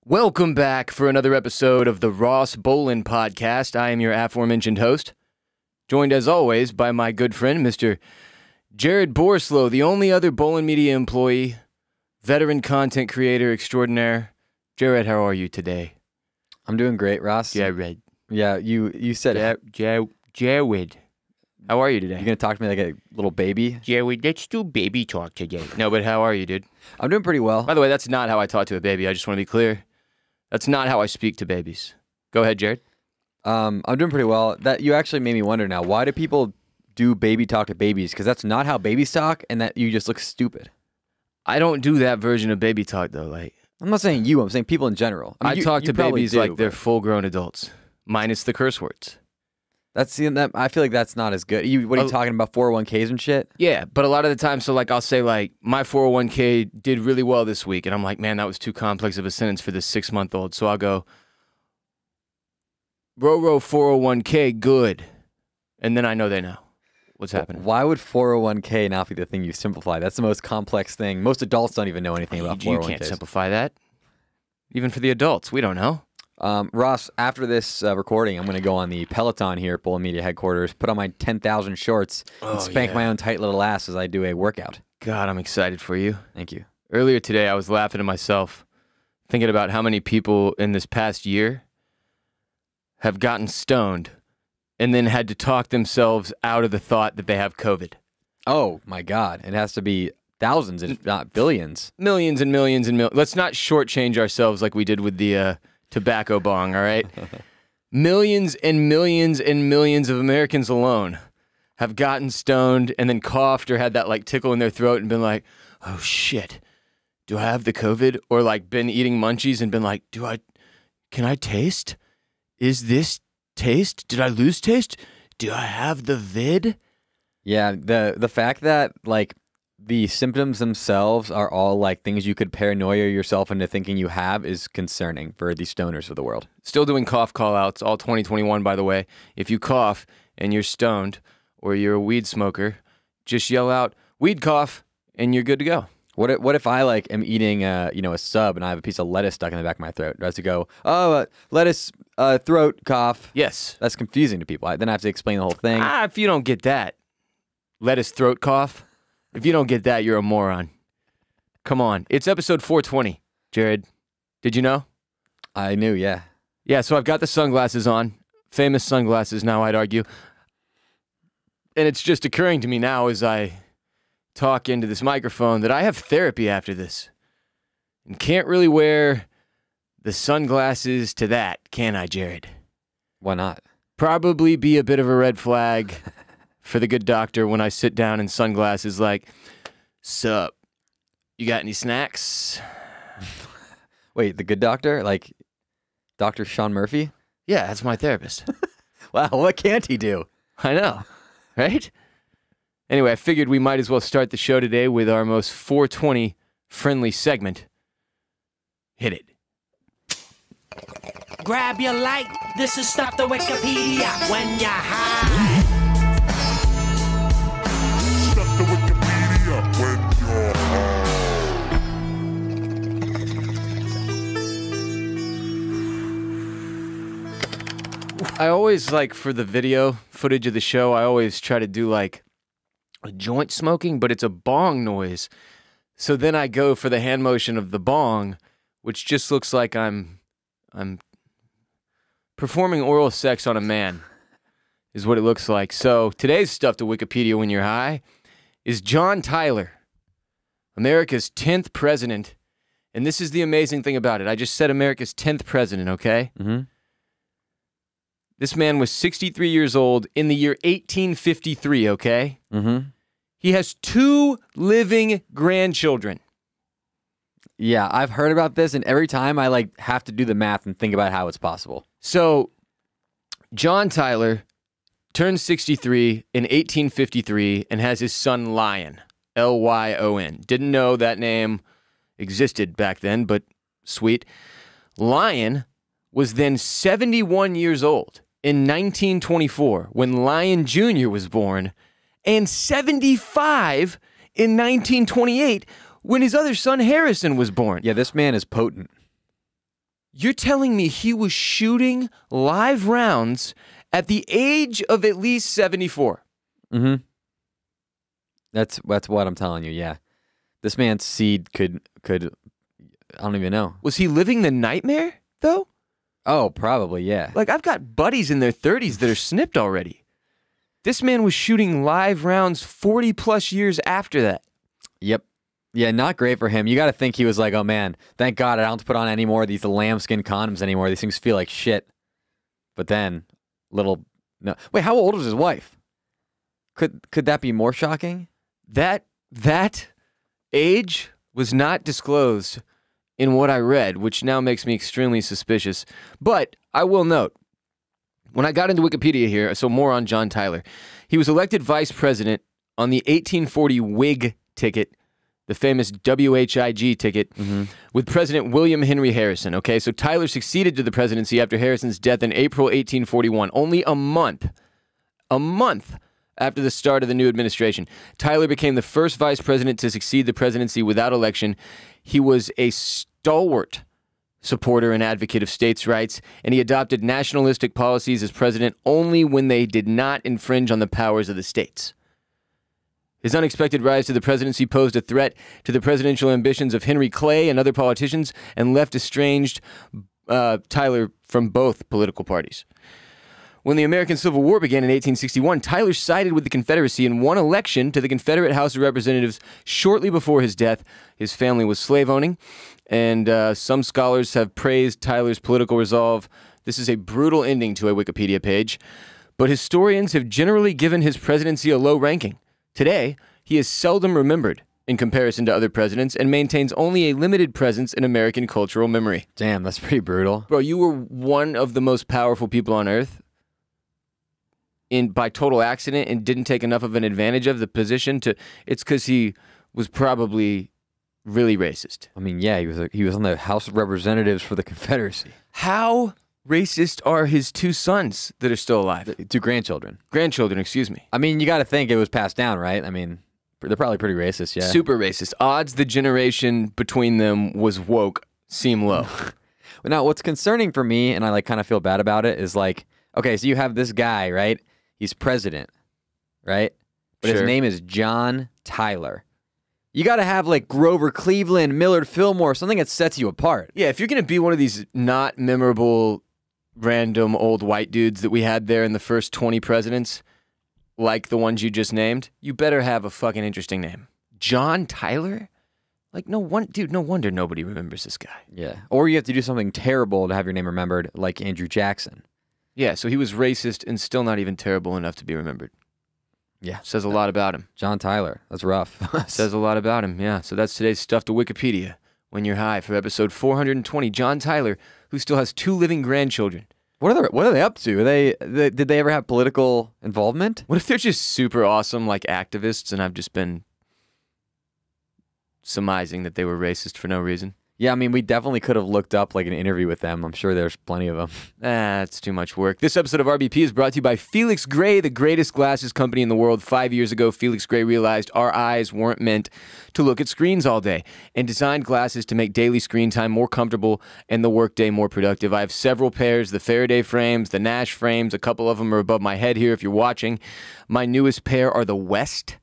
Welcome back for another episode of the Ross Bolen podcast. I am your aforementioned host, joined as always by my good friend, Mr. Jared Borislow, the only other Bolen Media employee, veteran content creator extraordinaire. Jared, how are you today? I'm doing great, Ross. Jared. Yeah, you said it. Jared. How are you today? You're going to talk to me like a little baby? Jared, let's do baby talk today. No, but how are you, dude? I'm doing pretty well. By the way, that's not how I talk to a baby. I just want to be clear. That's not how I speak to babies. Go ahead, Jared. I'm doing pretty well. That you actually made me wonder now. Why do people do baby talk to babies? Because that's not how babies talk, and that you just look stupid. I don't do that version of baby talk, though. Like, I'm not saying you. I'm saying people in general. I talk to babies do, like they're full-grown adults, minus the curse words. That I feel like that's not as good. What are you talking about, 401ks and shit? Yeah, but a lot of the time, so like I'll say like, my 401k did really well this week, and I'm like, man, that was too complex of a sentence for this 6-month-old. So I'll go, row 401k, good. And then I know they know what's happening. Why would 401k not be the thing you simplify? That's the most complex thing. Most adults don't even know anything about 401ks. You can't simplify that. Even for the adults, we don't know. Ross, after this recording, I'm going to go on the Peloton here at Bolen Media headquarters, put on my 10,000 shorts, and spank my own tight little ass as I do a workout. God, I'm excited for you. Thank you. Earlier today, I was laughing to myself, thinking about how many people in this past year have gotten stoned and then had to talk themselves out of the thought that they have COVID. Oh, my God. It has to be thousands, if not billions. Millions and millions and millions. Let's not shortchange ourselves like we did with the tobacco bong, all right? Millions and millions and millions of Americans alone have gotten stoned and then coughed or had that like tickle in their throat and been like, oh shit, do I have the COVID? Or like been eating munchies and been like, can I taste? Is this taste? Did I lose taste? Do I have the vid? Yeah, the fact that like the symptoms themselves are all like things you could paranoia yourself into thinking you have is concerning for the stoners of the world. Still doing cough call-outs all 2021, by the way. If you cough and you're stoned or you're a weed smoker, just yell out, weed cough, and you're good to go. What if I like am eating a sub and I have a piece of lettuce stuck in the back of my throat? Do I have to go, lettuce throat cough? Yes. That's confusing to people. Then I have to explain the whole thing. If you don't get that, lettuce throat cough. If you don't get that, you're a moron. Come on. It's episode 420, Jared. Did you know? I knew, yeah. Yeah, so I've got the sunglasses on. Famous sunglasses now, I'd argue. And it's just occurring to me now as I talk into this microphone that I have therapy after this. And can't really wear the sunglasses to that, can I, Jared? Why not? Probably be a bit of a red flag for the good doctor when I sit down in sunglasses like, sup, you got any snacks? Wait, the good doctor? Like Dr. Sean Murphy? Yeah, that's my therapist. Wow, what can't he do? I know, right? Anyway, I figured we might as well start the show today with our most 420 friendly segment. Hit it. Grab your light, this is stuff the Wikipedia when you're high. The Wikipedia when you're high. I always, like, for the video footage of the show, I always try to do, like, a joint smoking, but it's a bong noise. So then I go for the hand motion of the bong, which just looks like I'm performing oral sex on a man, is what it looks like. So today's stuff to Wikipedia when you're high is John Tyler, America's 10th president. And this is the amazing thing about it. I just said America's 10th president, okay? Mm-hmm. This man was 63 years old in the year 1853, okay? Mm-hmm. He has 2 living grandchildren. Yeah, I've heard about this, and every time I like have to do the math and think about how it's possible. So, John Tyler turned 63 in 1853 and has his son Lyon, Lyon. Didn't know that name existed back then, but sweet. Lyon was then 71 years old in 1924 when Lyon Jr. was born, and 75 in 1928 when his other son Harrison was born. Yeah, this man is potent. You're telling me he was shooting live rounds at the age of at least 74? Mm-hmm. That's what I'm telling you, yeah. This man's seed could I don't even know. Was he living the nightmare, though? Oh, probably, yeah. Like, I've got buddies in their 30s that are snipped already. This man was shooting live rounds 40 plus years after that. Yep. Yeah, not great for him. You got to think he was like, oh man, thank God I don't have to put on any more of these lambskin condoms anymore. These things feel like shit. But then, no. Wait, how old was his wife? Could that be more shocking? That age was not disclosed in what I read, which now makes me extremely suspicious. But I will note, when I got into Wikipedia here, so more on John Tyler, he was elected vice president on the 1840 Whig ticket, the famous WHIG ticket, with President William Henry Harrison. Okay, so Tyler succeeded to the presidency after Harrison's death in April 1841, only a month after the start of the new administration. Tyler became the first vice president to succeed the presidency without election. He was a stalwart supporter and advocate of states' rights, and he adopted nationalistic policies as president only when they did not infringe on the powers of the states. His unexpected rise to the presidency posed a threat to the presidential ambitions of Henry Clay and other politicians and left estranged Tyler from both political parties. When the American Civil War began in 1861, Tyler sided with the Confederacy and won election to the Confederate House of Representatives shortly before his death. His family was slave-owning, and some scholars have praised Tyler's political resolve. This is a brutal ending to a Wikipedia page, but historians have generally given his presidency a low ranking. Today, he is seldom remembered in comparison to other presidents and maintains only a limited presence in American cultural memory. Damn, that's pretty brutal. Bro, you were one of the most powerful people on earth by total accident and didn't take enough of an advantage of the position to... It's because he was probably really racist. I mean, yeah, he was on the House of Representatives for the Confederacy. How racist are his two sons that are still alive? Two grandchildren. Grandchildren, excuse me. I mean, you got to think it was passed down, right? I mean, they're probably pretty racist, yeah. Super racist. Odds the generation between them was woke seem low. Now, what's concerning for me, and I kind of feel bad about it, is like, okay, so you have this guy, right? He's president, right? But his name is John Tyler. You got to have like Grover Cleveland, Millard Fillmore, something that sets you apart. Yeah, if you're going to be one of these not memorable, random old white dudes that we had there in the first 20 presidents, like the ones you just named, you better have a fucking interesting name. John Tyler? Like, no wonder nobody remembers this guy. Yeah. Or you have to do something terrible to have your name remembered, like Andrew Jackson. Yeah, so he was racist and still not even terrible enough to be remembered. Yeah. Says a lot about him. John Tyler. That's rough. Says a lot about him, yeah. So that's today's Stuff to Wikipedia. When You're High for episode 420. John Tyler, who still has 2 living grandchildren. What are they up to? Did they ever have political involvement? What if they're just super awesome, like activists, and I've just been surmising that they were racist for no reason? Yeah, I mean, we definitely could have looked up like an interview with them. I'm sure there's plenty of them. That's too much work. This episode of RBP is brought to you by Felix Gray, the greatest glasses company in the world. 5 years ago, Felix Gray realized our eyes weren't meant to look at screens all day and designed glasses to make daily screen time more comfortable and the workday more productive. I have several pairs, the Faraday frames, the Nash frames. A couple of them are above my head here if you're watching. My newest pair are the West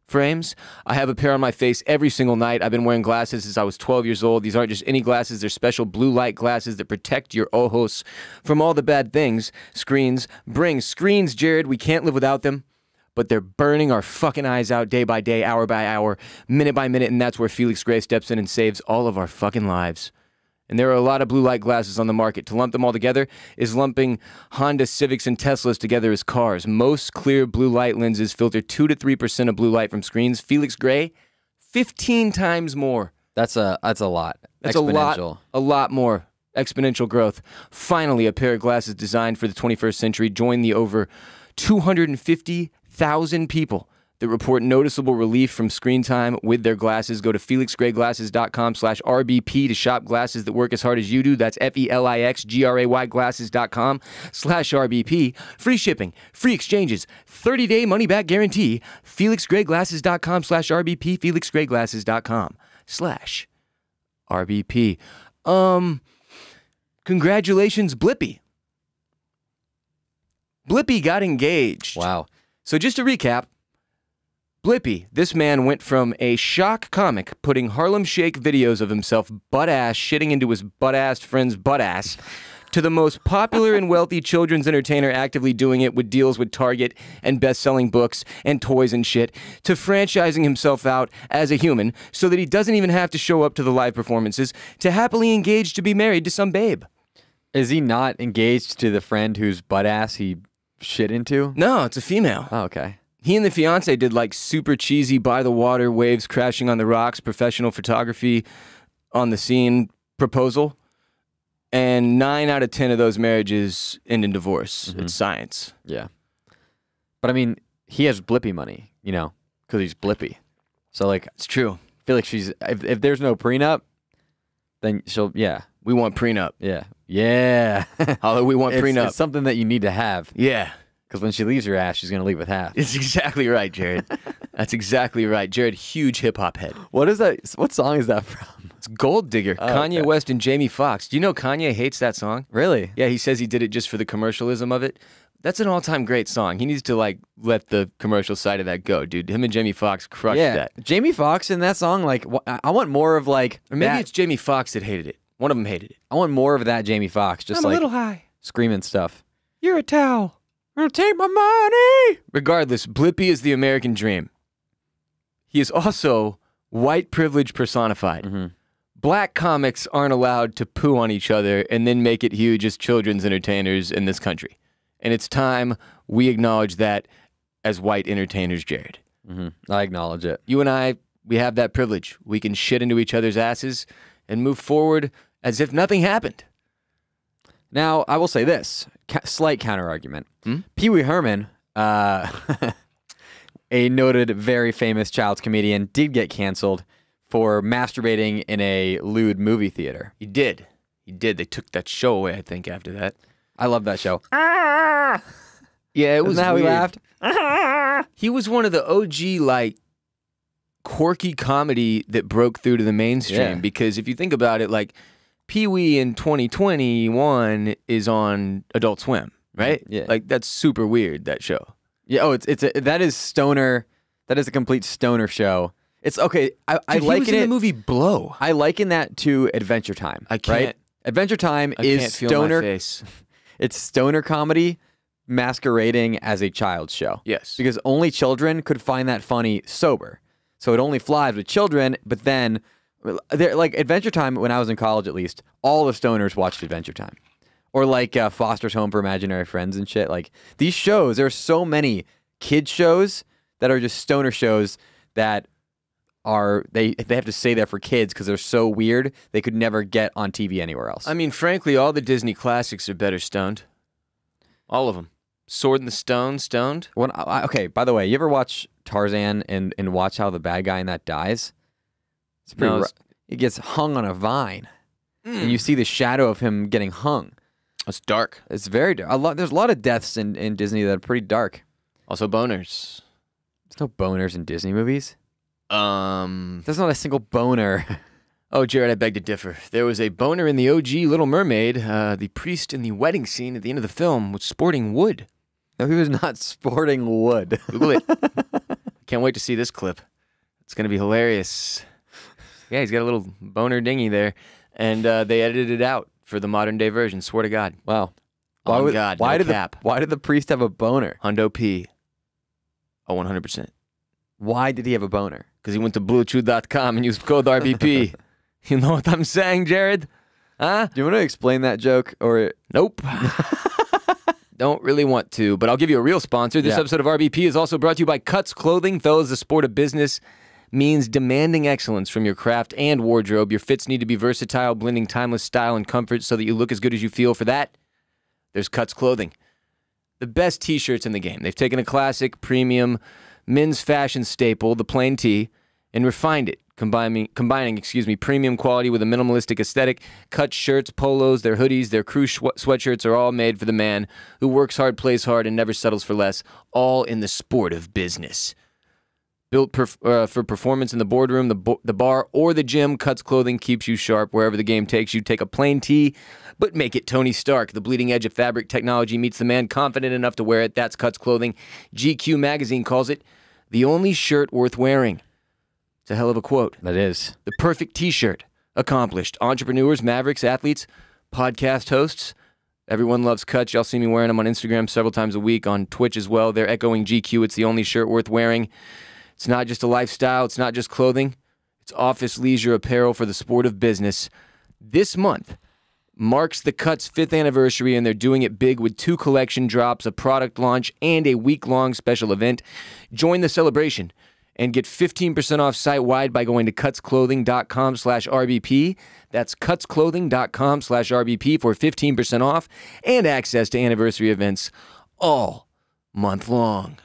frames. I have a pair on my face every single night. I've been wearing glasses since I was 12 years old. These aren't just any glasses. They're special blue light glasses that protect your ojos from all the bad things screens bring. Screens, Jared, we can't live without them, but they're burning our fucking eyes out day by day, hour by hour, minute by minute, and that's where Felix Gray steps in and saves all of our fucking lives. And there are a lot of blue light glasses on the market. To lump them all together is lumping Honda Civics and Teslas together as cars. Most clear blue light lenses filter 2 to 3% of blue light from screens. Felix Gray, 15 times more. That's a lot. That's exponential. a lot more. Exponential growth. Finally, a pair of glasses designed for the 21st century. Join the over 250,000 people that report noticeable relief from screen time with their glasses. Go to felixgrayglasses.com/RBP to shop glasses that work as hard as you do. That's FELIXGRAY glasses.com/RBP. Free shipping, free exchanges, 30-day money-back guarantee. felixgrayglasses.com/RBP, felixgrayglasses.com/RBP. Congratulations, Blippi. Blippi got engaged. Wow. So just to recap, Blippi, this man went from a shock comic putting Harlem Shake videos of himself butt-ass shitting into his butt-ass friend's butt-ass to the most popular and wealthy children's entertainer actively doing it with deals with Target and best-selling books and toys and shit, to franchising himself out as a human so that he doesn't even have to show up to the live performances, to happily engaged to be married to some babe. Is he not engaged to the friend whose butt-ass he shit into? No, it's a female. Oh, okay. He and the fiance did like super cheesy by the water, waves crashing on the rocks, professional photography on the scene proposal. And 9 out of 10 of those marriages end in divorce. It's science. Yeah. But I mean, he has Blippi money, you know, because he's Blippi. So like, It's true. I feel like if there's no prenup, then she'll, yeah. We want prenup. Yeah. Yeah. Although we want prenup. It's something that you need to have. Yeah. Because when she leaves your ass, she's going to leave with half. It's exactly right, Jared. That's exactly right. Jared, huge hip-hop head. What is that? What song is that from? It's Gold Digger, Oh, Kanye okay. West and Jamie Foxx. Do you know Kanye hates that song? Really? Yeah, he says he did it just for the commercialism of it. That's an all-time great song. He needs to, like, let the commercial side of that go, dude. Him and Jamie Foxx crushed that. Jamie Foxx in that song, like, I want more of, like, Or maybe that. it's Jamie Foxx that hated it. One of them hated it. I want more of that Jamie Foxx, just I'm like a little high. screaming stuff. You're a towel. I'm gonna take my money. Regardless, Blippi is the American dream. He is also white privilege personified. Black comics aren't allowed to poo on each other and then make it huge as children's entertainers in this country. And it's time we acknowledge that as white entertainers, Jared. I acknowledge it. You and I, we have that privilege. We can shit into each other's asses and move forward as if nothing happened. Now, I will say this, slight counter-argument. Pee Wee Herman, a noted, very famous child's comedian, did get canceled for masturbating in a lewd movie theater. He did. He did. They took that show away, I think, after that. I love that show. Yeah, it was Isn't that how he weird. laughed? He was one of the OG, like, quirky comedy that broke through to the mainstream. Yeah. Because if you think about it, like, Pee-wee in 2021 is on Adult Swim, right? Yeah. Like, that's super weird, that show. Yeah. Oh, that is stoner. That is a complete stoner show. It's okay. I Dude, he liken was in it. the movie Blow. I liken that to Adventure Time. I can't- Right? Adventure Time I is can't feel stoner. my face. It's stoner comedy masquerading as a child's show. Yes. Because only children could find that funny sober. So it only flies with children, but then, like Adventure Time, when I was in college at least, all the stoners watched Adventure Time. Or like Foster's Home for Imaginary Friends and shit. Like these shows, there are so many kid shows that are just stoner shows that are, they have to say they're for kids because they're so weird, they could never get on TV anywhere else. I mean, frankly, all the Disney classics are better stoned. All of them. Sword in the Stone, stoned. Okay, by the way, you ever watch Tarzan and watch how the bad guy in that dies? It's pretty No, rough. He gets hung on a vine, and you see the shadow of him getting hung. It's dark. It's very dark. There's a lot of deaths in Disney that are pretty dark. Also boners. There's no boners in Disney movies. Um. There's not a single boner. Oh, Jared, I beg to differ. There was a boner in the OG Little Mermaid. The priest in the wedding scene at the end of the film was sporting wood. No, he was not sporting wood. Google it. Can't wait to see this clip. It's going to be hilarious. Yeah, he's got a little boner dinghy there. And they edited it out for the modern day version. Swear to God. Wow. On God, why no did cap. why did the priest have a boner? Hundo P. Oh, 100%. Why did he have a boner? Because he went to bluechew.com and used code RBP. You know what I'm saying, Jared? Huh? Do you want to explain that joke or? Nope. Don't really want to, but I'll give you a real sponsor. This Yeah. episode of RBP is also brought to you by Cuts Clothing. Fellas, the sport of business means demanding excellence from your craft and wardrobe. Your fits need to be versatile, blending timeless style and comfort so that you look as good as you feel. For that, there's Cuts Clothing. The best t-shirts in the game. They've taken a classic, premium, men's fashion staple, the plain tee, and refined it, combining premium quality with a minimalistic aesthetic. Cut shirts, polos, their hoodies, their crew sweatshirts are all made for the man who works hard, plays hard, and never settles for less, all in the sport of business. Built for performance in the boardroom, the bar, or the gym, Cuts Clothing keeps you sharp wherever the game takes you. Take a plain tee, but make it Tony Stark. The bleeding edge of fabric technology meets the man confident enough to wear it. That's Cuts Clothing. GQ magazine calls it the only shirt worth wearing. It's a hell of a quote. That is. The perfect t-shirt. Accomplished. Entrepreneurs, mavericks, athletes, podcast hosts. Everyone loves Cuts. Y'all see me wearing them on Instagram several times a week, on Twitch as well. They're echoing GQ. It's the only shirt worth wearing. It's not just a lifestyle. It's not just clothing. It's office leisure apparel for the sport of business. This month marks the Cuts' 5th anniversary, and they're doing it big with 2 collection drops, a product launch, and a week-long special event. Join the celebration and get 15% off site-wide by going to cutsclothing.com/RBP. That's cutsclothing.com/RBP for 15% off and access to anniversary events all month long.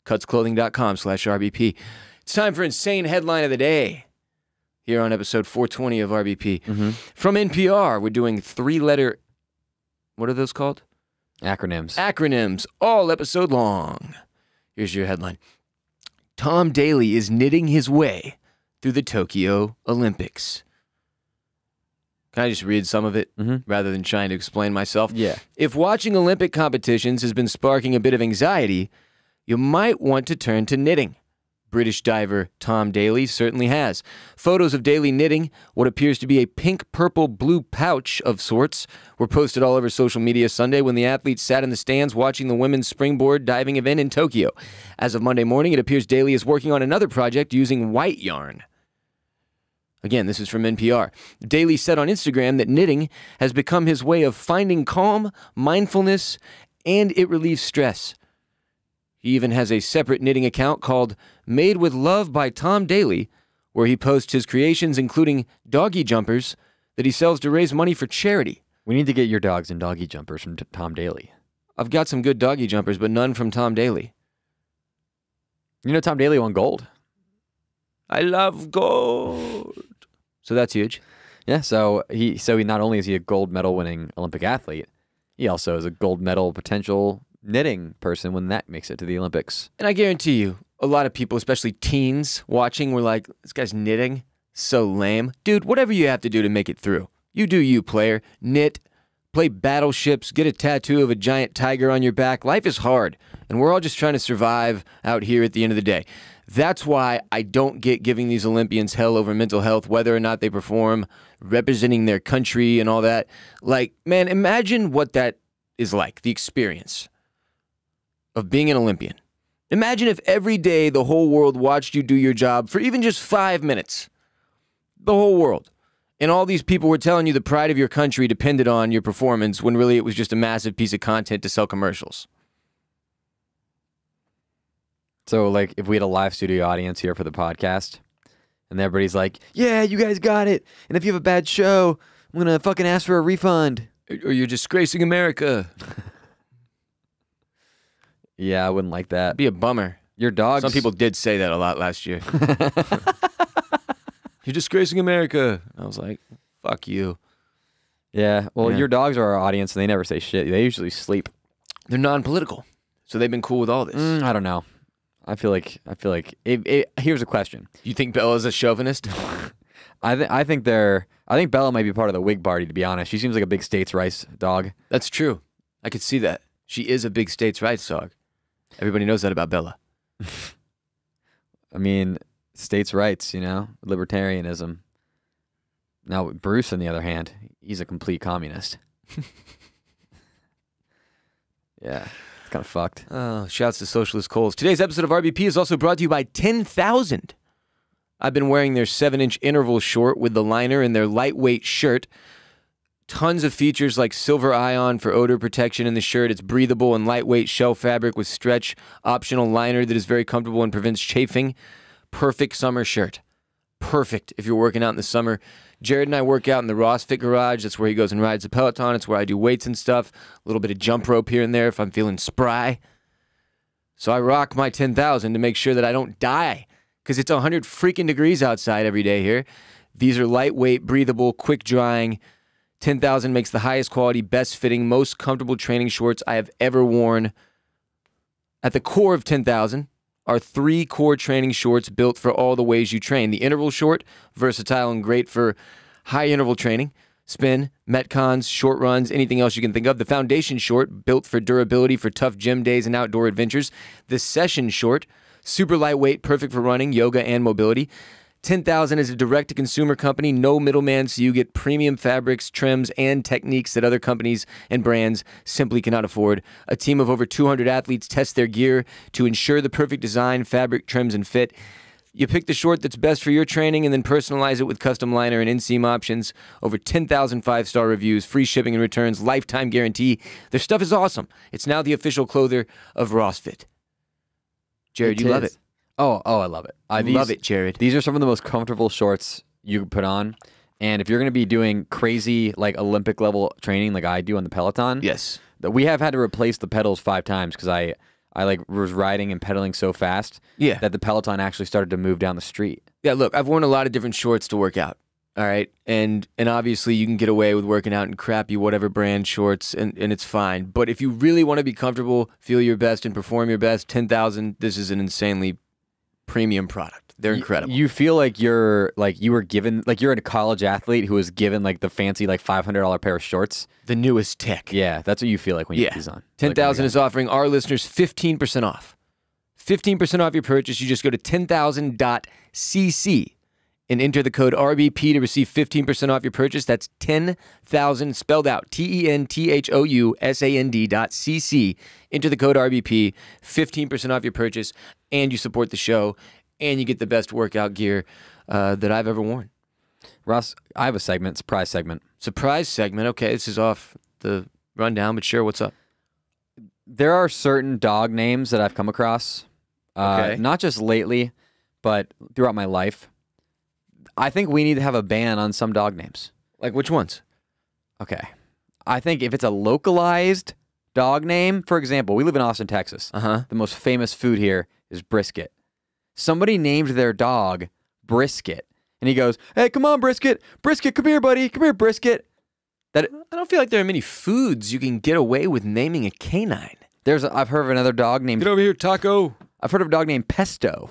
cutsclothing.com/RBP. It's time for Insane Headline of the Day here on episode 420 of RBP. From NPR, we're doing 3-letter, what are those called? Acronyms. Acronyms, all episode long. Here's your headline. Tom Daley is knitting his way through the Tokyo Olympics. Can I just read some of it rather than trying to explain myself? Yeah. If watching Olympic competitions has been sparking a bit of anxiety, you might want to turn to knitting. British diver Tom Daley certainly has. Photos of Daley knitting what appears to be a pink, purple, blue pouch of sorts were posted all over social media Sunday when the athlete sat in the stands watching the women's springboard diving event in Tokyo. As of Monday morning, it appears Daley is working on another project using white yarn. Again, this is from NPR. Daley said on Instagram that knitting has become his way of finding calm, mindfulness, and it relieves stress. He even has a separate knitting account called Made with Love by Tom Daley, where he posts his creations, including doggy jumpers, that he sells to raise money for charity. We need to get your dogs in doggy jumpers from Tom Daley. I've got some good doggy jumpers, but none from Tom Daley. You know Tom Daley won gold. I love gold. So that's huge. Yeah, so he not only is he a gold medal winning Olympic athlete, he also is a gold medal potential knitting person when that makes it to the Olympics. And I guarantee you, a lot of people, especially teens watching, were like, this guy's knitting? So lame. Dude, whatever you have to do to make it through. You do you, player. Knit, play battleships, get a tattoo of a giant tiger on your back. Life is hard, and we're all just trying to survive out here at the end of the day. That's why I don't get giving these Olympians hell over mental health, whether or not they perform, representing their country and all that. Like, man, imagine what that is like, the experience of being an Olympian. Imagine if every day the whole world watched you do your job for even just 5 minutes. The whole world. And all these people were telling you the pride of your country depended on your performance when really it was just a massive piece of content to sell commercials. So, like, if we had a live studio audience here for the podcast, and everybody's like, yeah, you guys got it. And if you have a bad show, I'm going to fucking ask for a refund. Or you're disgracing America. Yeah, I wouldn't like that. It'd be a bummer. Your dogs. Some people did say that a lot last year. You're disgracing America. I was like, fuck you. Yeah, well, Yeah. your dogs are our audience, and they never say shit. They usually sleep. They're non-political, so they've been cool with all this. I don't know. I feel like. Here's a question. You think Bella's a chauvinist? I think Bella might be part of the Whig Party. To be honest, she seems like a big states' rights dog. That's true. I could see that. She is a big states' rights dog. Everybody knows that about Bella. I mean, states' rights, libertarianism. Now, Bruce, on the other hand, he's a complete communist. Yeah, it's kind of fucked. Oh, shouts to Socialist Coles. Today's episode of RBP is also brought to you by 10,000. I've been wearing their 7-inch interval short with the liner and their lightweight shirt. Tons of features like silver ion for odor protection in the shirt. It's breathable and lightweight shell fabric with stretch optional liner that is very comfortable and prevents chafing. Perfect summer shirt. Perfect if you're working out in the summer. Jared and I work out in the Ross Fit Garage. That's where he goes and rides the Peloton. It's where I do weights and stuff. A little bit of jump rope here and there if I'm feeling spry. So I rock my 10,000 to make sure that I don't die because it's 100 freaking degrees outside every day here. These are lightweight, breathable, quick drying. 10,000 makes the highest quality, best fitting, most comfortable training shorts I have ever worn. At the core of 10,000 are 3 core training shorts built for all the ways you train. The interval short, versatile and great for high interval training, spin, metcons, short runs, anything else you can think of. The foundation short, built for durability for tough gym days and outdoor adventures. The session short, super lightweight, perfect for running, yoga, and mobility. 10,000 is a direct-to-consumer company, no middleman, so you get premium fabrics, trims, and techniques that other companies and brands simply cannot afford. A team of over 200 athletes test their gear to ensure the perfect design, fabric, trims, and fit. You pick the short that's best for your training and then personalize it with custom liner and inseam options. Over 10,000 5-star reviews, free shipping and returns, lifetime guarantee. Their stuff is awesome. It's now the official clother of RossFit. Jared, you love it. Oh, I love it. Love it, Jared. These are some of the most comfortable shorts you can put on. And if you're going to be doing crazy, like Olympic level training, like I do on the Peloton, yes, we have had to replace the pedals 5 times because I like was riding and pedaling so fast that the Peloton actually started to move down the street. Yeah, look, I've worn a lot of different shorts to work out. All right, and obviously you can get away with working out in crappy whatever brand shorts, and it's fine. But if you really want to be comfortable, feel your best, and perform your best, 10,000, this is an insanely premium product. They're incredible. You feel like you were given, like you're a college athlete who was given like the fancy like $500 pair of shorts. The newest tech. Yeah, that's what you feel like when you put these on. 10,000 is offering our listeners 15% off. 15% off your purchase. You just go to 10,000.cc and enter the code RBP to receive 15% off your purchase. That's 10,000 spelled out. TENTHOUSAND.cc. Enter the code RBP, 15% off your purchase, and you support the show, and you get the best workout gear that I've ever worn. Ross, I have a segment, surprise segment. Surprise segment. Okay, this is off the rundown, but sure, what's up? There are certain dog names that I've come across, not just lately, but throughout my life. I think we need to have a ban on some dog names. Like which ones? Okay. I think if it's a localized dog name, for example, we live in Austin, Texas. The most famous food here is brisket. Somebody named their dog Brisket. And he goes, "Hey, come on, Brisket. Brisket, come here, buddy. Come here, Brisket." I don't feel like there are many foods you can get away with naming a canine. I've heard of another dog named... Get over here, Taco. I've heard of a dog named Pesto.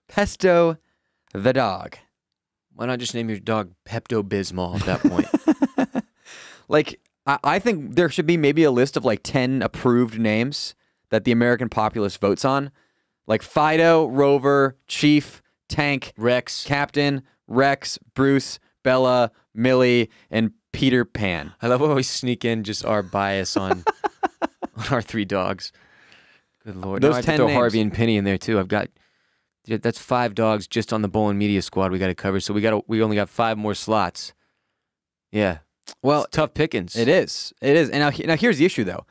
Pesto the dog. Why not just name your dog Pepto-Bismol at that point? Like, I think there should be maybe a list of like 10 approved names that the American populace votes on. Like Fido, Rover, Chief, Tank, Rex, Captain, Rex, Bruce, Bella, Millie, and Peter Pan. I love how we sneak in just our bias on our 3 dogs. Good Lord. Those now I have 10 to throw names. Harvey and Penny in there too. That's 5 dogs just on the Bolen Media Squad we got to cover. So we only got 5 more slots. Yeah. Well, it's tough pickings. It is. And now here's the issue though.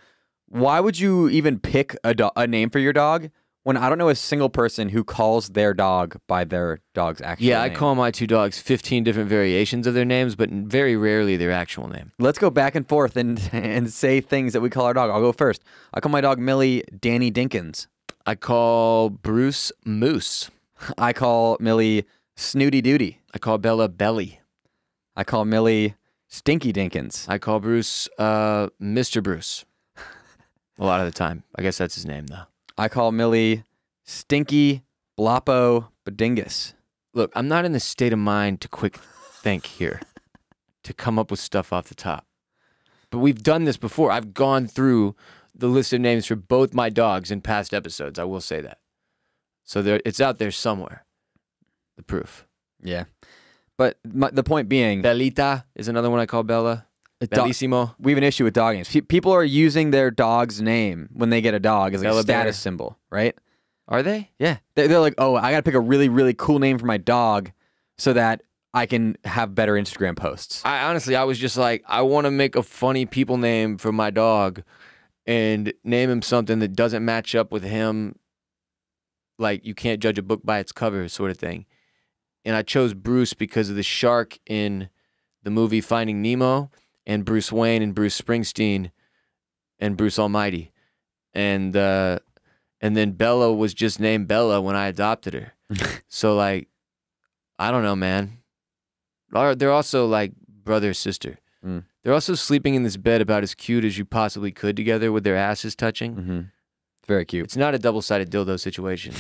Why would you even pick a name for your dog when I don't know a single person who calls their dog by their dog's actual name? I call my 2 dogs 15 different variations of their names, but very rarely their actual name. Let's go back and forth and say things that we call our dog. I'll go first. I call my dog Millie Danny Dinkins. I call Bruce Moose. I call Millie Snooty Duty. I call Bella Belly. I call Millie Stinky Dinkins. I call Bruce Mr. Bruce. A lot of the time. I guess that's his name, though. I call Millie Stinky Bloppo Badingus. Look, I'm not in the state of mind to quick think here, to come up with stuff off the top. But we've done this before. I've gone through the list of names for both my dogs in past episodes. I will say that. So it's out there somewhere. The proof. Yeah. But the point being... Bellita is another one I call Bella. Bellissimo. We have an issue with dog names. People are using their dog's name when they get a dog as like a status symbol, right? Are they? Yeah. They're like, oh, I got to pick a really, really cool name for my dog so that I can have better Instagram posts. I was just like, I want to make a funny people name for my dog and name him something that doesn't match up with him. Like, you can't judge a book by its cover sort of thing. And I chose Bruce because of the shark in the movie Finding Nemo, and Bruce Wayne and Bruce Springsteen and Bruce Almighty. And then Bella was just named Bella when I adopted her. So, like, I don't know, man. They're also like brother, sister. They're also sleeping in this bed about as cute as you possibly could together with their asses touching. Very cute. It's not a double-sided dildo situation.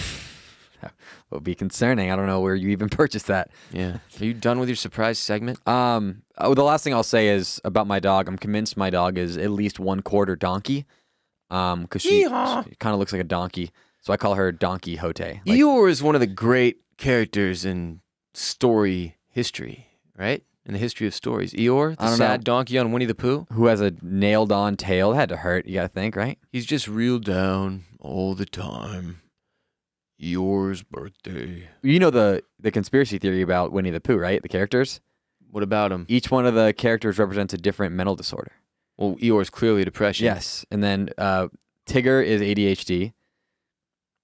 That would be concerning. I don't know where you even purchased that. Yeah. Are you done with your surprise segment? The last thing I'll say is about my dog. I'm convinced my dog is at least 1/4 donkey. Because she kind of looks like a donkey. So I call her Donkey Hote. Like, Eeyore is one of the great characters in story history, right? In the history of stories. Eeyore, the sad donkey on Winnie the Pooh. who has a nailed-on tail. It had to hurt, you gotta think, right? He's just reeled down all the time. Eeyore's birthday. You know the conspiracy theory about Winnie the Pooh, right? The characters? What about him? Each one of the characters represents a different mental disorder. Well, Eeyore's clearly depression. Yes. And then Tigger is ADHD.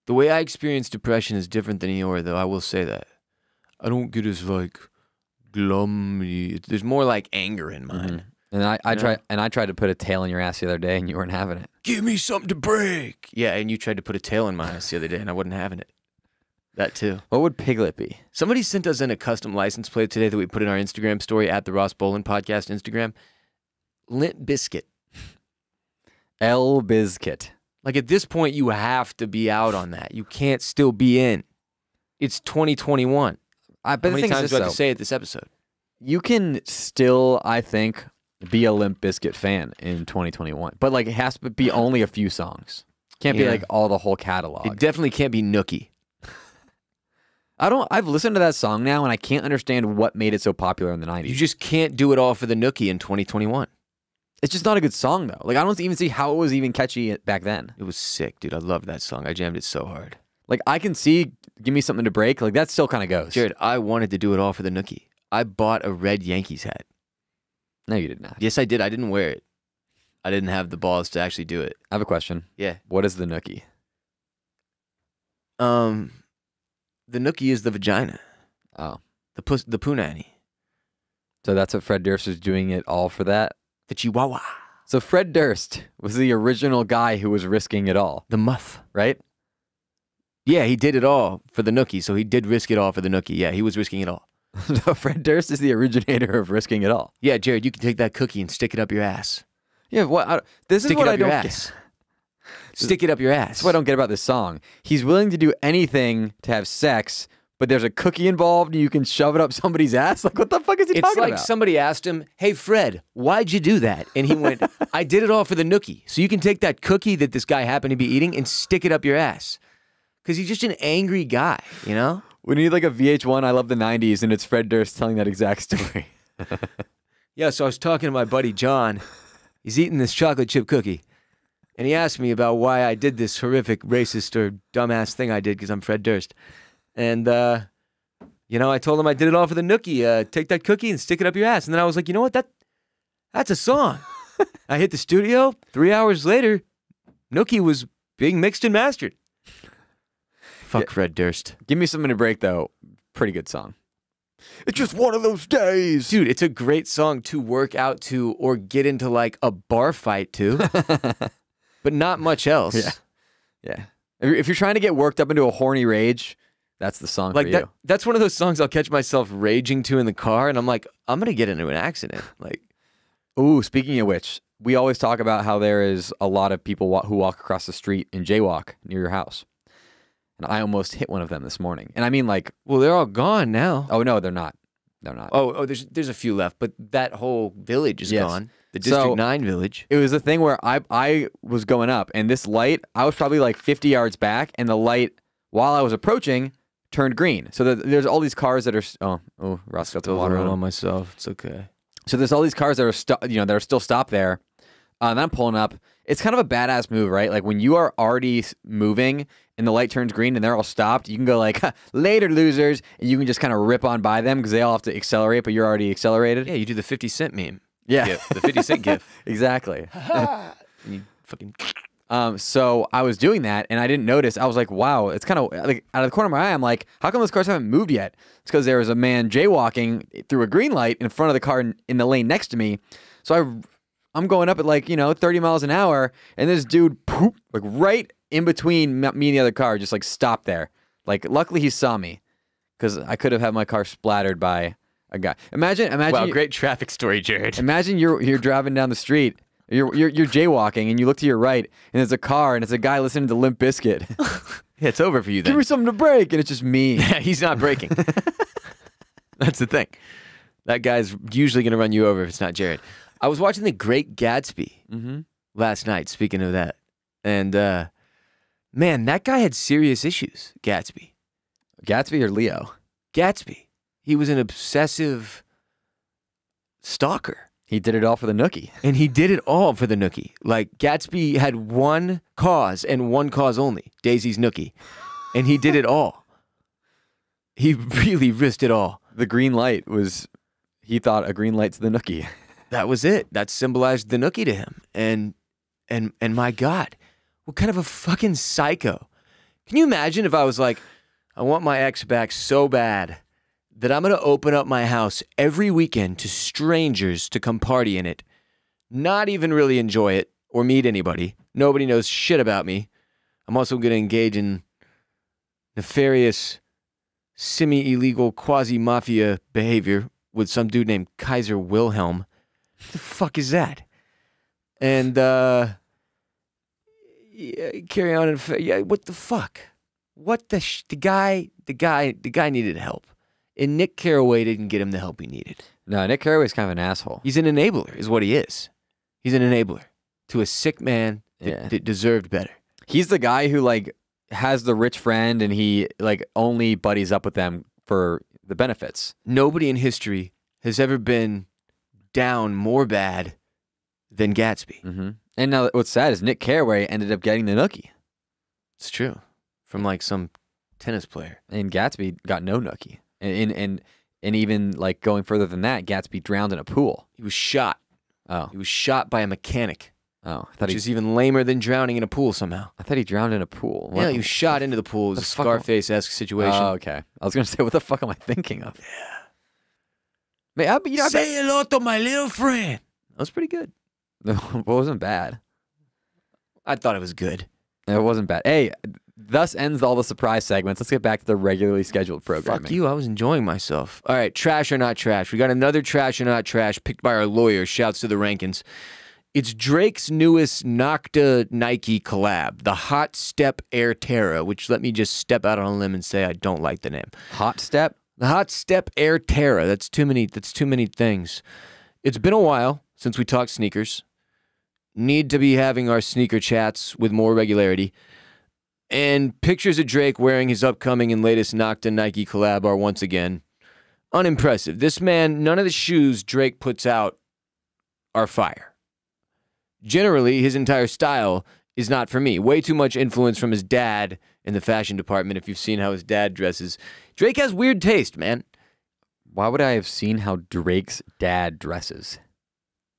The way I experience depression is different than Eeyore, though. I will say that. I don't get as, like, glummy. There's more, like, anger in mine. And I tried to put a tail in your ass the other day, and you weren't having it. Give me something to break. Yeah, and you tried to put a tail in my ass the other day, and I wasn't having it. That, too. What would Piglet be? Somebody sent us in a custom license plate today that we put in our Instagram story at the Ross Bolen Podcast Instagram. Limp Biscuit. L Bizkit. Like, at this point, you have to be out on that. You can't still be in. It's 2021. But How many times do I have to say it this episode? You can still, I think, be a Limp Bizkit fan in 2021. But, like, it has to be only a few songs. Can't be, like, all the whole catalog. It definitely can't be Nookie. I've listened to that song now, and I can't understand what made it so popular in the 90s. You just can't do it all for the Nookie in 2021. It's just not a good song, though. Like, I don't even see how it was even catchy back then. It was sick, dude. I loved that song. I jammed it so hard. Like, I can see Give Me Something to Break. Like, that still kind of goes. Jared, I wanted to do it all for the Nookie. I bought a red Yankees hat. No, you did not. Yes, I did. I didn't wear it. I didn't have the balls to actually do it. I have a question. Yeah. What is the Nookie? The Nookie is the vagina. Oh. The punani. So that's what Fred Durst was doing it all for that? The chihuahua. So Fred Durst was the original guy who was risking it all. The muff. Right? Yeah, he did it all for the Nookie, so he did risk it all for the Nookie. Yeah, he was risking it all. So Fred Durst is the originator of risking it all. Yeah, Jared, you can take that cookie and stick it up your ass. Yeah, what? This is Stick what it up I your don't ass. get. Stick it up your ass. That's what I don't get about this song. He's willing to do anything to have sex, but there's a cookie involved and you can shove it up somebody's ass? Like, what the fuck is he talking about? It's like somebody asked him, hey, Fred, why'd you do that? And he went, I did it all for the Nookie. So you can take that cookie that this guy happened to be eating and stick it up your ass. Because he's just an angry guy, you know? We need like a VH1 I Love the 90s, and it's Fred Durst telling that exact story. Yeah, so I was talking to my buddy John. He's eating this chocolate chip cookie. And he asked me about why I did this horrific racist or dumbass thing I did because I'm Fred Durst. And, you know, I told him I did it all for the Nookie. Take that cookie and stick it up your ass. And then I was like, you know what? That's a song. I hit the studio. 3 hours later, Nookie was being mixed and mastered. Fuck Fred Durst. Give Me Something to Break, though. Pretty good song. It's just one of those days. Dude, it's a great song to work out to or get into like a bar fight to. But not much else. Yeah. Yeah. If you're trying to get worked up into a horny rage, that's the song like for that, you. That's one of those songs I'll catch myself raging to in the car, and I'm like, I'm going to get into an accident. Like, ooh, speaking of which, we always talk about how there is a lot of people who walk across the street and jaywalk near your house. And I almost hit one of them this morning. And I mean, like, well, they're all gone now. Oh, no, they're not. They're not. Oh, there's a few left, but that whole village is gone. The District 9 village. It was a thing where I was going up, and this light, I was probably like 50 yards back, and the light, while I was approaching, turned green. So there's all these cars that are, Ross got the water on myself. It's okay. So there's all these cars that are that are still stopped there. And I'm pulling up. It's kind of a badass move, right? Like when you are already moving and the light turns green and they're all stopped, you can go like, later, losers, and you can just kind of rip on by them because they all have to accelerate, but you're already accelerated. Yeah, you do the 50 Cent meme. Yeah. GIF, the 50 Cent gif. Exactly. And you fucking... So I was doing that and I didn't notice. I was like, wow, it's kind of like out of the corner of my eye. I'm like, how come those cars haven't moved yet? It's because there was a man jaywalking through a green light in front of the car in the lane next to me. So I'm going up at like, 30 miles an hour, and this dude, poop, like right in between me and the other car, just like stopped there. Like, luckily he saw me, because I could have had my car splattered by a guy. Imagine. Wow, great traffic story, Jared. Imagine you're driving down the street, You're jaywalking and you look to your right and there's a car and it's a guy listening to Limp Bizkit. Yeah, it's over for you then. Give me something to break, and it's just me. Yeah, he's not breaking. That's the thing. That guy's usually going to run you over if it's not Jared. I was watching The Great Gatsby last night, speaking of that. And, man, that guy had serious issues, Gatsby. Gatsby or Leo? Gatsby. He was an obsessive stalker. He did it all for the nookie. And he did it all for the nookie. Like, Gatsby had one cause and one cause only, Daisy's nookie. And he did it all. He really risked it all. The green light was, he thought a green light's the nookie. That was it. That symbolized the nookie to him. And my God, what kind of a fucking psycho. Can you imagine if I was like, I want my ex back so bad that I'm going to open up my house every weekend to strangers to come party in it, not even really enjoy it or meet anybody. Nobody knows shit about me. I'm also going to engage in nefarious, semi-illegal, quasi-mafia behavior with some dude named Kaiser Wilhelm. What the fuck is that? And, yeah, carry on. Yeah, what the fuck? What the guy needed help. And Nick Carraway didn't get him the help he needed. No, Nick Carraway's kind of an asshole. He's an enabler, is what he is. He's an enabler to a sick man that deserved better. He's the guy who, like, has the rich friend and he, like, only buddies up with them for the benefits. Nobody in history has ever been down more bad than Gatsby. And now what's sad is Nick Carraway ended up getting the nookie. It's true. From, like, some tennis player. And Gatsby got no nookie. And even, like, going further than that, Gatsby drowned in a pool. He was shot. Oh. He was shot by a mechanic. Oh. Which is even lamer than drowning in a pool somehow. I thought he drowned in a pool. Yeah, he was shot into the pool. It was a Scarface-esque situation. Oh, okay. I was going to say, what the fuck am I thinking of? Yeah. Say hello to my little friend. That was pretty good. It wasn't bad. I thought it was good. It wasn't bad. Hey, thus ends all the surprise segments. Let's get back to the regularly scheduled programming. Fuck you. I was enjoying myself. All right, trash or not trash. We got another trash or not trash picked by our lawyer. Shouts to the Rankins. It's Drake's newest Nocta Nike collab, the Hot Step Air Terra, which let me just step out on a limb and say I don't like the name. Hot Step? The Hot Step Air Terra. That's too many things. It's been a while since we talked sneakers. Need to be having our sneaker chats with more regularity. And pictures of Drake wearing his upcoming and latest Nocta Nike collab are once again unimpressive. This man, none of the shoes Drake puts out are fire. Generally, his entire style is not for me. Way too much influence from his dad in the fashion department, if you've seen how his dad dresses. Drake has weird taste, man. Why would I have seen how Drake's dad dresses?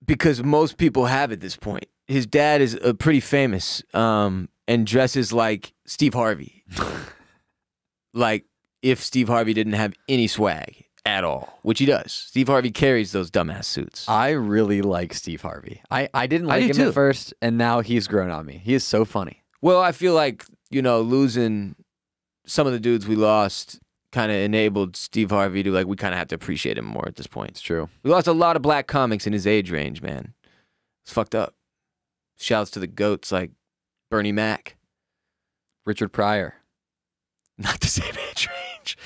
Because most people have at this point. His dad is pretty famous and dresses like Steve Harvey. Like if Steve Harvey didn't have any swag at all, which he does. Steve Harvey carries those dumbass suits. I really like Steve Harvey. I didn't like him at first, and now he's grown on me. He is so funny. Well, I feel like, you know, losing some of the dudes we lost kind of enabled Steve Harvey to, like, we kind of have to appreciate him more at this point. It's true. We lost a lot of black comics in his age range, man. It's fucked up. Shouts to the GOATs like Bernie Mac. Richard Pryor. Not the same age range.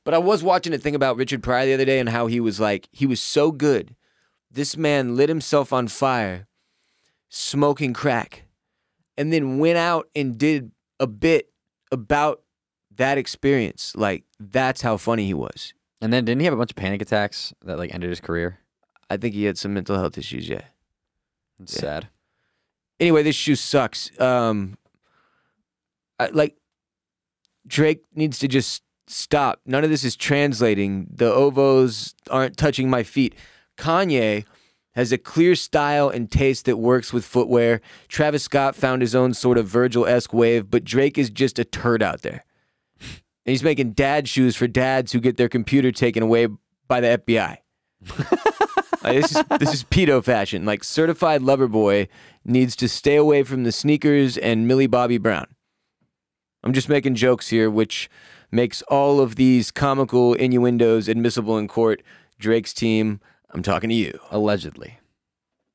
But I was watching a thing about Richard Pryor the other day and how he was like, he was so good. This man lit himself on fire, smoking crack, and then went out and did a bit about that experience. Like, that's how funny he was. And then didn't he have a bunch of panic attacks that, like, ended his career? I think he had some mental health issues, yeah. It's sad. Anyway, this shoe sucks. Drake needs to just stop. None of this is translating. The ovos aren't touching my feet. Kanye has a clear style and taste that works with footwear. Travis Scott found his own sort of Virgil-esque wave, but Drake is just a turd out there. And he's making dad shoes for dads who get their computer taken away by the FBI. This is pedo fashion. Like, certified lover boy needs to stay away from the sneakers and Millie Bobby Brown. I'm just making jokes here, which makes all of these comical innuendos admissible in court. Drake's team, I'm talking to you. Allegedly.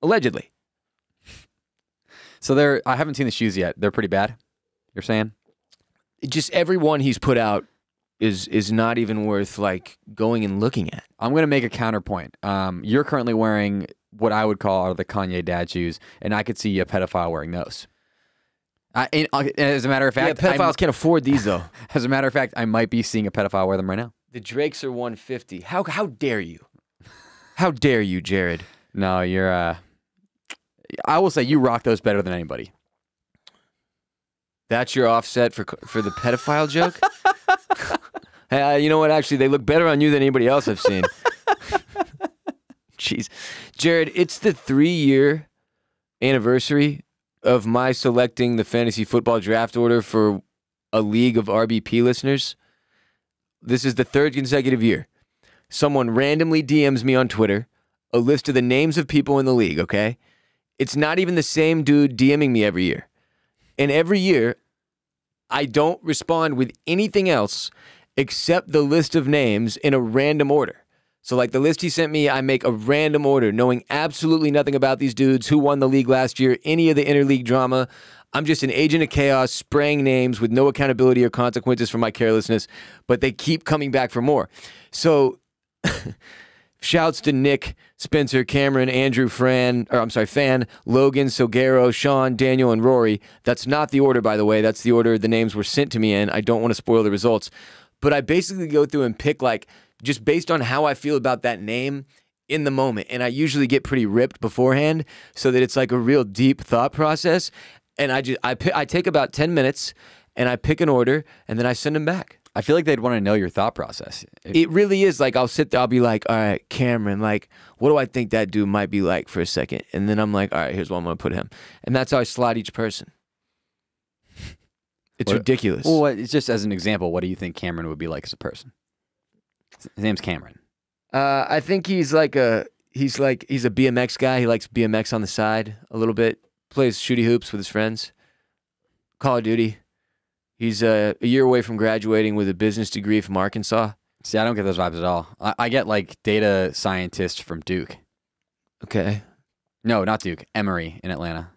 Allegedly. So I haven't seen the shoes yet. They're pretty bad. You're saying? Just every one he's put out is not even worth like going and looking at. I'm gonna make a counterpoint. You're currently wearing what I would call the Kanye dad shoes, and I could see a pedophile wearing those. As a matter of fact, pedophiles can't afford these though. As a matter of fact, I might be seeing a pedophile wear them right now. The Drakes are 150. How dare you? How dare you, Jared? No, you're. I will say you rock those better than anybody. That's your offset for the pedophile joke? Hey, you know what? Actually, they look better on you than anybody else I've seen. Jeez. Jared, it's the 3-year anniversary of my selecting the fantasy football draft order for a league of RBP listeners. This is the 3rd consecutive year. Someone randomly DMs me on Twitter a list of the names of people in the league, okay? It's not even the same dude DMing me every year. And every year, I don't respond with anything else except the list of names in a random order. So like the list he sent me, I make a random order, knowing absolutely nothing about these dudes, who won the league last year, any of the interleague drama. I'm just an agent of chaos, spraying names with no accountability or consequences for my carelessness, but they keep coming back for more. So shouts to Nick, Spencer, Cameron, Andrew, Fan, Logan, Sogero, Sean, Daniel, and Rory. That's not the order, by the way. That's the order the names were sent to me in. I don't want to spoil the results. But I basically go through and pick, like, just based on how I feel about that name in the moment. And I usually get pretty ripped beforehand so that it's like a real deep thought process. And I take about 10 minutes and I pick an order and then I send them back. I feel like they'd want to know your thought process. It really is. Like, I'll sit there, I'll be like, all right, Cameron, like, what do I think that dude might be like for a second? And then I'm like, all right, here's what I'm going to put him. And that's how I slot each person. It's ridiculous. Well, it's just as an example, what do you think Cameron would be like as a person? His name's Cameron. I think he's a BMX guy. He likes BMX on the side a little bit. Plays shooty hoops with his friends. Call of Duty. He's a year away from graduating with a business degree from Arkansas. See, I don't get those vibes at all. I get like data scientist from Duke. Okay. No, not Duke. Emory in Atlanta.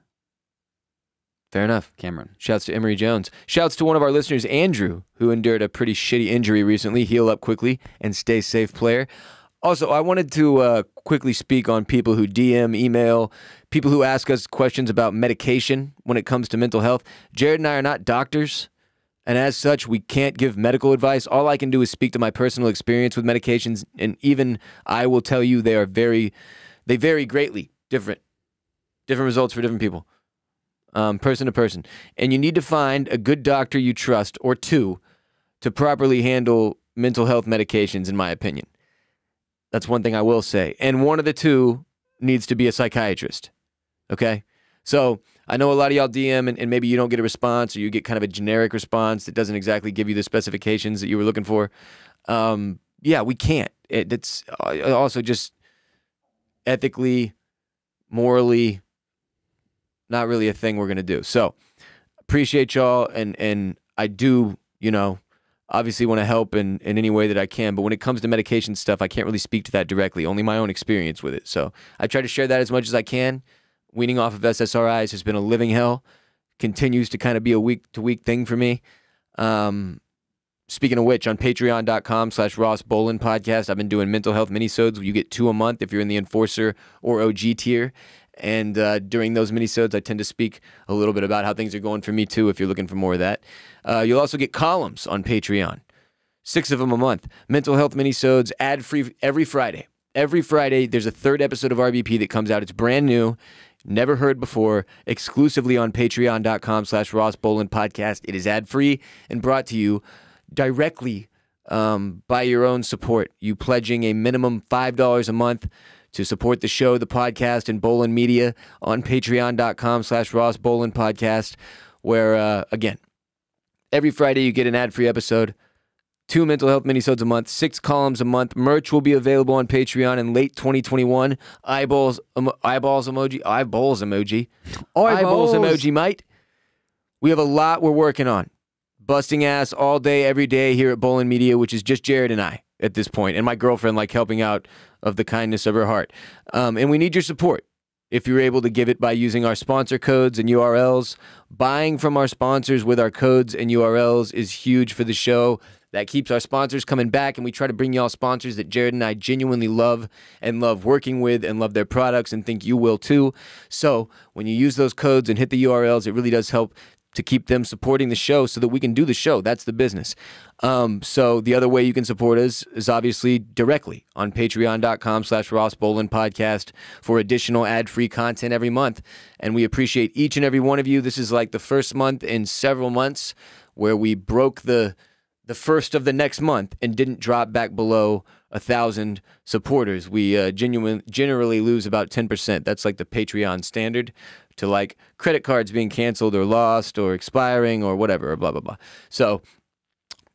Fair enough. Cameron. Shouts to Emory Jones. Shouts to one of our listeners, Andrew, who endured a pretty shitty injury recently. Heal up quickly and stay safe, player. Also, I wanted to quickly speak on people who DM, email, people who ask us questions about medication when it comes to mental health. Jared and I are not doctors, and as such, we can't give medical advice. All I can do is speak to my personal experience with medications, and even I will tell you they vary greatly. Different results for different people. Person to person. And you need to find a good doctor you trust, or two, to properly handle mental health medications, in my opinion. That's one thing I will say. And one of the two needs to be a psychiatrist. Okay? So I know a lot of y'all DM and maybe you don't get a response, or you get kind of a generic response that doesn't exactly give you the specifications that you were looking for. Yeah, we can't. It's also just ethically, morally, not really a thing we're going to do. So appreciate y'all. And I do, obviously want to help in any way that I can. But when it comes to medication stuff, I can't really speak to that directly, only my own experience with it. So I try to share that as much as I can. Weaning off of SSRIs has been a living hell. Continues to kind of be a week-to-week thing for me. Speaking of which, on patreon.com/Ross Bolen podcast, I've been doing mental health minisodes. You get 2 a month if you're in the Enforcer or OG tier. And during those minisodes, I tend to speak a little bit about how things are going for me, too, if you're looking for more of that. You'll also get columns on Patreon. 6 of them a month. Mental health minisodes, ad-free every Friday. Every Friday, there's a 3rd episode of RBP that comes out. It's brand new, never heard before, exclusively on patreon.com/Ross Bolen podcast. It is ad-free and brought to you directly by your own support. You pledging a minimum $5 a month to support the show, the podcast, and Bolen Media on patreon.com/Ross Bolen podcast, where, again, every Friday you get an ad-free episode, 2 mental health minisodes a month, 6 columns a month. Merch will be available on Patreon in late 2021. Eyeballs emoji, mate. We have a lot we're working on. Busting ass all day, every day here at Bolen Media, which is just Jared and I at this point, and my girlfriend, like, helping out of the kindness of her heart. And we need your support. if you're able to give it by using our sponsor codes and URLs. Buying from our sponsors with our codes and URLs is huge for the show. That keeps our sponsors coming back, and we try to bring y'all sponsors that Jared and I genuinely love and love working with and love their products and think you will too. So when you use those codes and hit the URLs, it really does help to keep them supporting the show so that we can do the show. That's the business. So the other way you can support us is obviously directly on patreon.com/Ross Bolen podcast for additional ad-free content every month. And we appreciate each and every one of you. This is like the first month in several months where we broke the first of the next month and didn't drop back below 1,000 supporters. We generally lose about 10%. That's like the Patreon standard to like credit cards being canceled or lost or expiring or whatever, or blah, blah, blah. So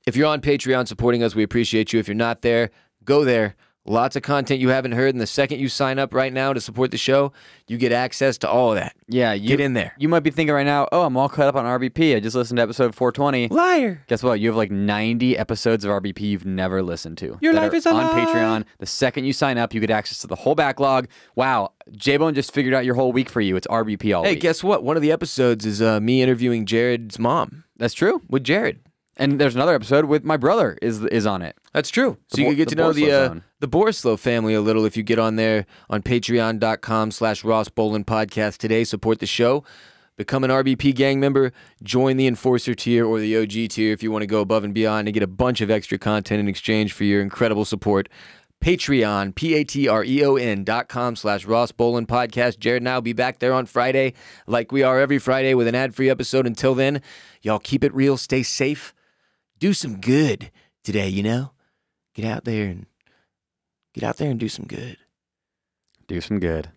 if you're on Patreon supporting us, we appreciate you. If you're not there, go there. Lots of content you haven't heard, and the second you sign up right now to support the show, you get access to all of that. Yeah, get in there. You might be thinking right now, oh, I'm all caught up on RBP. I just listened to episode 420. Liar. Guess what? You have like 90 episodes of RBP you've never listened to. Your life is a on lie. Patreon. The second you sign up, you get access to the whole backlog. Wow, J-Bone just figured out your whole week for you. It's RBP all week. Hey, guess what? One of the episodes is me interviewing Jared's mom. That's true. With Jared. And there's another episode with my brother is on it. That's true. So you can get to know the Borislow family a little if you get on there on patreon.com/Ross Bolen podcast today. Support the show. Become an RBP gang member. Join the Enforcer tier or the OG tier if you want to go above and beyond and get a bunch of extra content in exchange for your incredible support. Patreon, patreon.com/Ross Bolen podcast. Jared and I will be back there on Friday like we are every Friday with an ad-free episode. Until then, y'all keep it real. Stay safe. Do some good today, you know? Get out there and do some good. Do some good.